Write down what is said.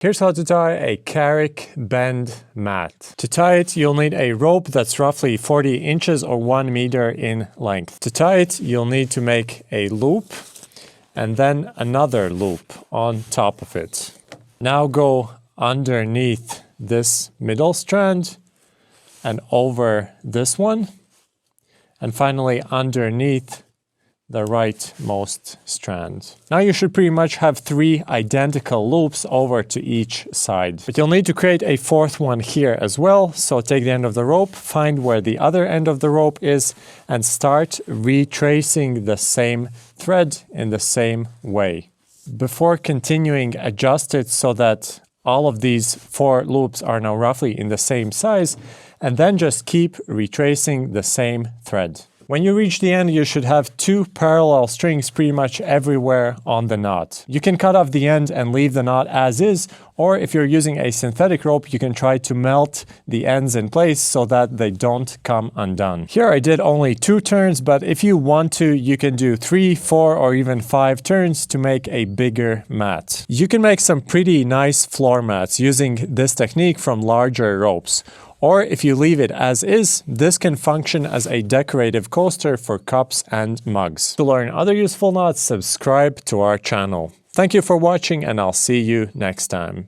Here's how to tie a Carrick Bend Mat. To tie it, you'll need a rope that's roughly 40 inches or 1 meter in length. To tie it, you'll need to make a loop and then another loop on top of it. Now go underneath this middle strand and over this one, and finally underneath the rightmost strand. Now you should pretty much have 3 identical loops over to each side. But you'll need to create a 4th one here as well, so take the end of the rope, find where the other end of the rope is, and start retracing the same thread in the same way. Before continuing, adjust it so that all of these 4 loops are now roughly in the same size, and then just keep retracing the same thread. When you reach the end, you should have 2 parallel strings pretty much everywhere on the knot. You can cut off the end and leave the knot as is, or if you're using a synthetic rope, you can try to melt the ends in place so that they don't come undone. Here I did only 2 turns, but if you want to, you can do 3, 4, or even 5 turns to make a bigger mat. You can make some pretty nice floor mats using this technique from larger ropes. Or if you leave it as is, this can function as a decorative coaster for cups and mugs. To learn other useful knots, subscribe to our channel. Thank you for watching, and I'll see you next time.